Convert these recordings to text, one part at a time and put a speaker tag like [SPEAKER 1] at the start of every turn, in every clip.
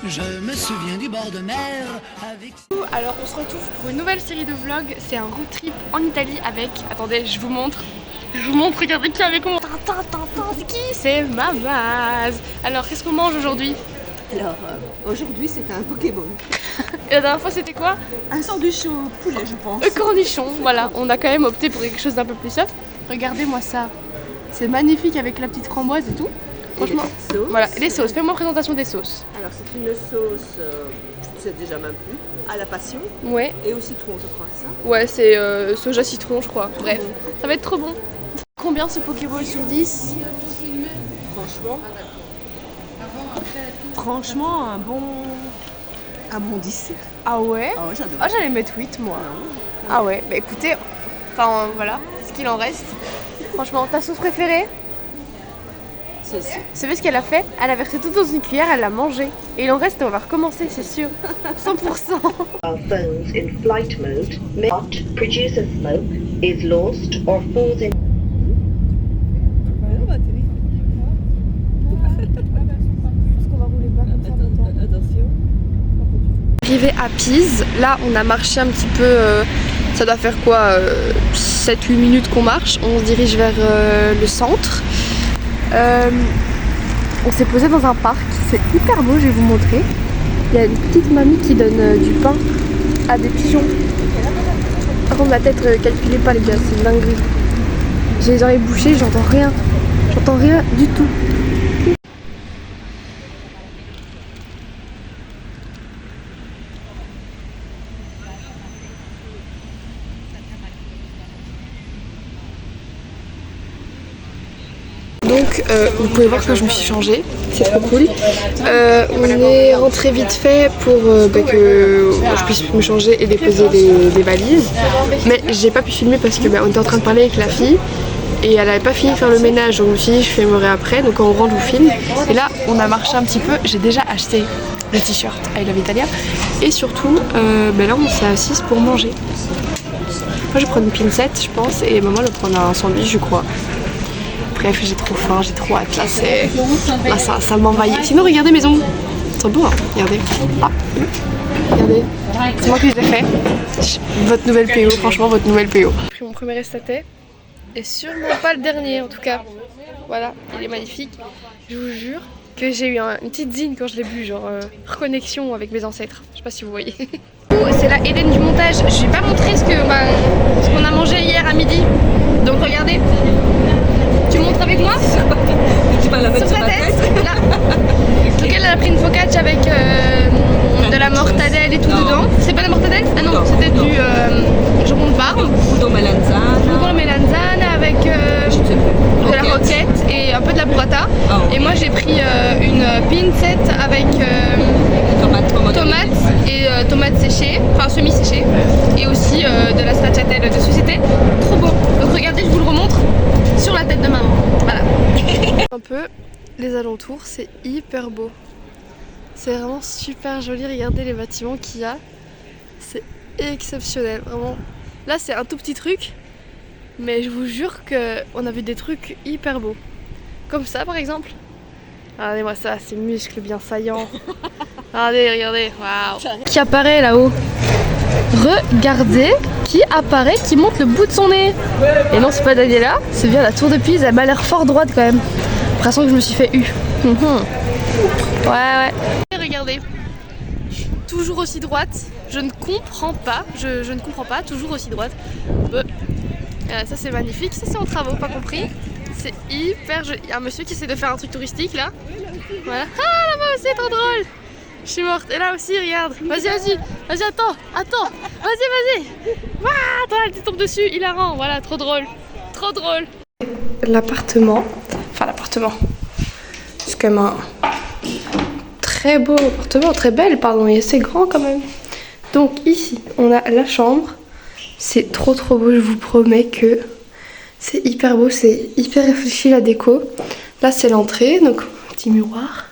[SPEAKER 1] Je me souviens du bord de mer avec...
[SPEAKER 2] Alors on se retrouve pour une nouvelle série de vlogs. C'est un road trip en Italie avec... Attendez, je vous montre, regardez qui est avec moi. C'est qui? C'est Mamaz. Alors qu'est-ce qu'on mange aujourd'hui?
[SPEAKER 3] Alors, aujourd'hui c'est un Pokémon.
[SPEAKER 2] Et la dernière fois c'était quoi?
[SPEAKER 3] Un sandwich au poulet, je pense.
[SPEAKER 2] Cornichon, voilà. On a quand même opté pour quelque chose d'un peu plus soft. Regardez-moi ça. C'est magnifique avec la petite framboise et tout. Franchement, voilà, les sauces. Fais-moi présentation des sauces.
[SPEAKER 3] Alors c'est une sauce, c'est déjà même plus, à la passion.
[SPEAKER 2] Ouais.
[SPEAKER 3] Et au citron, je crois, c'est ça?
[SPEAKER 2] Ouais, c'est soja citron, je crois. Bref, ça va être trop bon. Combien ce Pokéball sur 10?
[SPEAKER 3] Franchement, un bon 10.
[SPEAKER 2] Ah ouais?
[SPEAKER 3] Ah ouais, j'adore.
[SPEAKER 2] Ah, j'allais mettre 8 moi. Ah ouais, bah écoutez, enfin voilà, ce qu'il en reste. Franchement, ta sauce préférée?
[SPEAKER 3] C'est ça.
[SPEAKER 2] Vous savez ce qu'elle a fait? Elle a versé tout dans une cuillère, elle l'a mangé. Et il en reste, on va recommencer, c'est sûr. 100%.
[SPEAKER 4] Our phones in flight mode may not produce a smoke, is lost or falls in.
[SPEAKER 2] Arrivé à Pise, là on a marché un petit peu, ça doit faire quoi, 7-8 minutes qu'on marche. On se dirige vers le centre. On s'est posé dans un parc, c'est hyper beau, je vais vous montrer. Il y a une petite mamie qui donne du pain à des pigeons. Par contre, ma tête calculez pas les gars, c'est une dinguerie. J'ai les oreilles bouchées, j'entends rien du tout. Donc vous pouvez voir que je me suis changée, c'est trop cool. On est rentré vite fait pour que je puisse me changer et déposer les valises. Mais j'ai pas pu filmer parce que on était en train de parler avec la fille et elle avait pas fini de faire le ménage, donc je me suis dit je filmerai après, donc quand on rentre je vous filme. Et là on a marché un petit peu, j'ai déjà acheté le t-shirt I Love Italia et surtout là on s'est assise pour manger. Moi je vais prendre une pincette je pense et maman elle va prendre un sandwich je crois. Bref, j'ai trop faim, j'ai trop hâte, là ça m'envahit. Sinon regardez mes ongles, ils sont beaux hein, regardez. Ah. Regardez, c'est moi qui les ai fait. Votre nouvelle PO, franchement votre nouvelle PO. J'ai pris mon premier estaté, et sûrement pas le dernier en tout cas. Voilà, il est magnifique. Je vous jure que j'ai eu une petite zine quand je l'ai bu, genre reconnexion avec mes ancêtres. Je sais pas si vous voyez. C'est la Eden du montage, je vais pas montrer ce qu'on a mangé hier à midi. Donc regardez. Tu montres avec moi?
[SPEAKER 3] Tu vas la mettre
[SPEAKER 2] sur sa tête, là. Donc elle a pris une focaccia avec de la mortadelle et tout dedans. C'est pas de la mortadelle? Ah non, c'était du jambon de Parme.
[SPEAKER 3] Udon
[SPEAKER 2] melanzane avec de la roquette et un peu de la burrata. Et moi j'ai pris une pincette avec tomates et tomates séchées, enfin semi-séchées. Et aussi de la stracciatelle dessus, c'était trop beau. Donc regardez, je vous le remontre sur la tête de maman. Voilà. Un peu les alentours, c'est hyper beau. C'est vraiment super joli, regardez les bâtiments qu'il y a. C'est exceptionnel, vraiment. Là c'est un tout petit truc, mais je vous jure qu'on a vu des trucs hyper beaux. Comme ça par exemple. Regardez-moi ça, ces muscles bien saillants. Regardez, waouh. Qui apparaît là-haut? Regardez qui apparaît, qui monte le bout de son nez. Et non, c'est pas Daniela, c'est bien la tour de Pise, elle m'a l'air fort droite quand même. L'impression que je me suis fait Ouais. Et regardez, toujours aussi droite, je ne comprends pas, je ne comprends pas, toujours aussi droite. Ça c'est magnifique, ça c'est en travaux, pas compris. C'est hyper joli. Il y a un monsieur qui essaie de faire un truc touristique là. Voilà. Ah là-bas aussi, trop drôle. Je suis morte. Et là aussi, regarde. Vas-y, attends. Vas-y. Waouh, attends, elle te tombe dessus, hilarant. Voilà, trop drôle. L'appartement. C'est quand même un très beau appartement, très belle, pardon, et assez grand quand même. Donc ici, on a la chambre. C'est trop beau, je vous promets que c'est hyper beau, c'est hyper réfléchi la déco. Là, c'est l'entrée, donc petit miroir.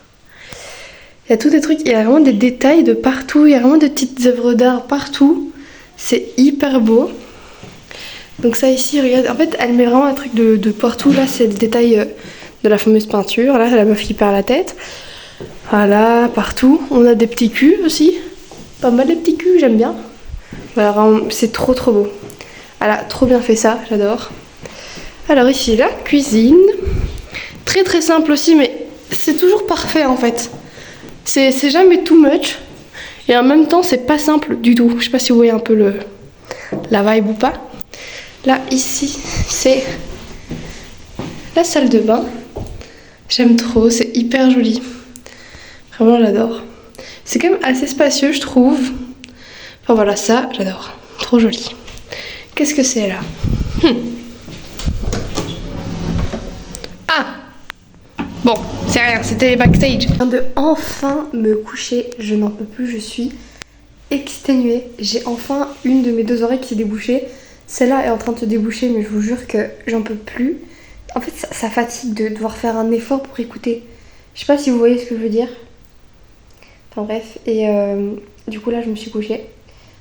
[SPEAKER 2] Il y a tous des trucs, il y a vraiment des détails de partout, il y a vraiment des petites œuvres d'art partout. C'est hyper beau. Donc ça ici, regarde, en fait elle met vraiment un truc de partout. Là c'est le détail de la fameuse peinture, là la meuf qui perd la tête. Voilà, partout. On a des petits culs aussi. Pas mal les petits culs, j'aime bien. Voilà, c'est trop beau. Elle a trop bien fait ça, j'adore. Alors ici, la cuisine. Très simple aussi, mais c'est toujours parfait en fait. C'est jamais too much. Et en même temps, c'est pas simple du tout. Je sais pas si vous voyez un peu la vibe ou pas. Là, ici, c'est la salle de bain. J'aime trop, c'est hyper joli. Vraiment, j'adore. C'est quand même assez spacieux, je trouve. Enfin voilà, ça, j'adore. Trop joli. Qu'est-ce que c'est là? Ah! Bon, c'est rien, c'était les backstage. Je viens de enfin me coucher, je n'en peux plus, je suis exténuée. J'ai enfin une de mes 2 oreilles qui s'est débouchée. Celle-là est en train de se déboucher, mais je vous jure que j'en peux plus. En fait, ça fatigue de devoir faire un effort pour écouter. Je sais pas si vous voyez ce que je veux dire. Enfin bref, et du coup là je me suis couchée.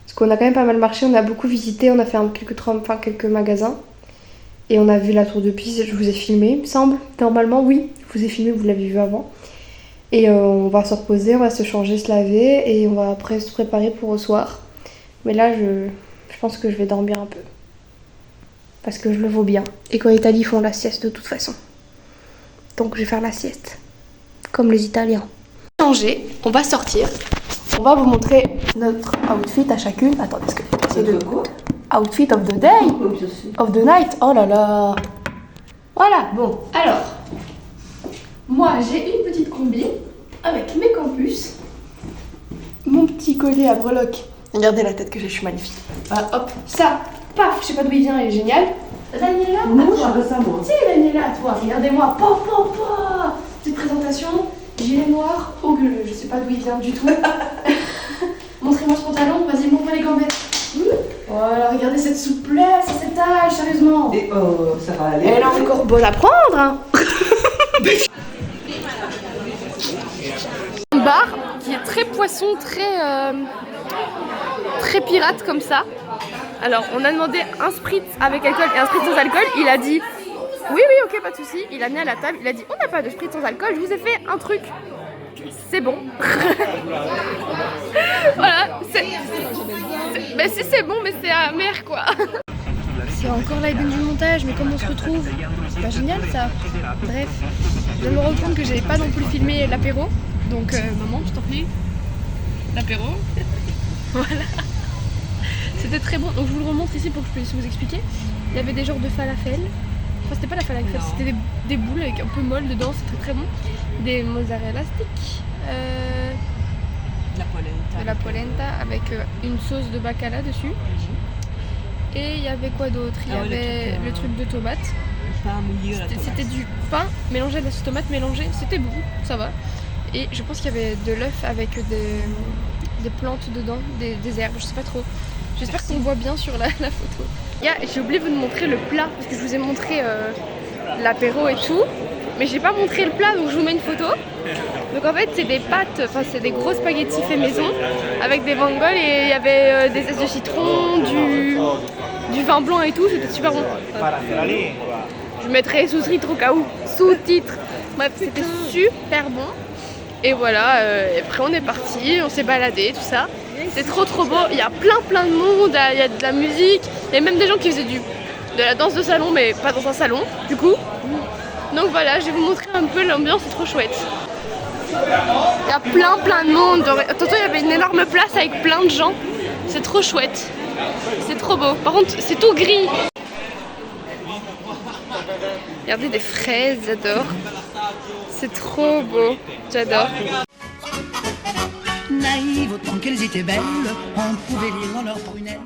[SPEAKER 2] Parce qu'on a quand même pas mal marché, on a beaucoup visité, on a fait quelques magasins. Et on a vu la tour de Pise, je vous ai filmé, il me semble. Normalement, oui, je vous ai filmé, vous l'avez vu avant. Et on va se reposer, on va se changer, se laver et on va après se préparer pour le soir. Mais là, je pense que je vais dormir un peu. Parce que je le vaux bien. Et qu'en Italie, ils font la sieste de toute façon. Donc je vais faire la sieste. Comme les Italiens. Changer, on va sortir. On va vous montrer notre outfit à chacune. Attendez, est-ce que c'est le outfit of the day? Of the night? Oh là là. Voilà, bon. Alors, moi j'ai une petite combi avec mes campus. Mon petit collier à breloques. Regardez la tête que j'ai, je suis magnifique. Voilà, hop, ça, paf, je sais pas d'où il vient, il est génial. Daniela, à toi. Tiens, Daniela, à toi. Regardez-moi, petite présentation. Gilet noir, je sais pas d'où il vient du tout. Montrez-moi ce pantalon, vas-y, montre-moi les gambettes. Voilà, regardez cette souplesse à cet âge, sérieusement.
[SPEAKER 3] Et ça va aller.
[SPEAKER 2] Elle est encore bonne à prendre, hein. Un bar qui est très poisson, très pirate comme ça. Alors, on a demandé un spritz avec alcool et un spritz sans alcool. Il a dit oui, ok, pas de souci. Il a mis à la table, il a dit on n'a pas de spritz sans alcool, je vous ai fait un truc. C'est bon. Voilà, mais si c'est bon, mais c'est amer quoi. C'est encore la idée du montage, mais comment on se retrouve? C'est pas génial ça. Bref, je me rends compte que j'avais pas non plus filmé l'apéro. Donc maman, je t'en prie. L'apéro. Voilà. C'était très bon, donc je vous le remontre ici pour que je puisse vous expliquer. Il y avait des genres de falafel. Enfin, c'était pas la falafel, c'était des boules avec un peu molle dedans, c'était très bon. Des mozzarella sticks. De la polenta avec une sauce de bacala dessus. Et il y avait quoi d'autre? Il y avait le truc de tomate. C'était du pain mélangé à de la sauce tomate mélangée, c'était bon, ça va. Et je pense qu'il y avait de l'œuf avec des plantes dedans, des herbes, je sais pas trop. J'espère qu'on voit bien sur la photo. J'ai oublié de vous montrer le plat parce que je vous ai montré l'apéro et tout. Mais j'ai pas montré le plat, donc je vous mets une photo. Donc en fait c'est des pâtes, enfin c'est des gros spaghettis faits maison avec des vangoles et il y avait des zestes de citron, du vin blanc et tout, c'était super bon. Je mettrai sous-titres au cas où. Sous-titres. Bref, c'était super bon. Et voilà, et après on est parti, on s'est baladé, tout ça. C'est trop beau, il y a plein de monde, il y a de la musique, il y a même des gens qui faisaient de la danse de salon mais pas dans un salon du coup. Donc voilà, je vais vous montrer un peu l'ambiance, c'est trop chouette. Il y a plein de monde, tantôt il y avait une énorme place avec plein de gens, c'est trop chouette, c'est trop beau. Par contre c'est tout gris. Regardez des fraises, j'adore. C'est trop beau, j'adore.
[SPEAKER 1] Naïves autant qu'elles étaient belles, on pouvait lire dans leurs prunelles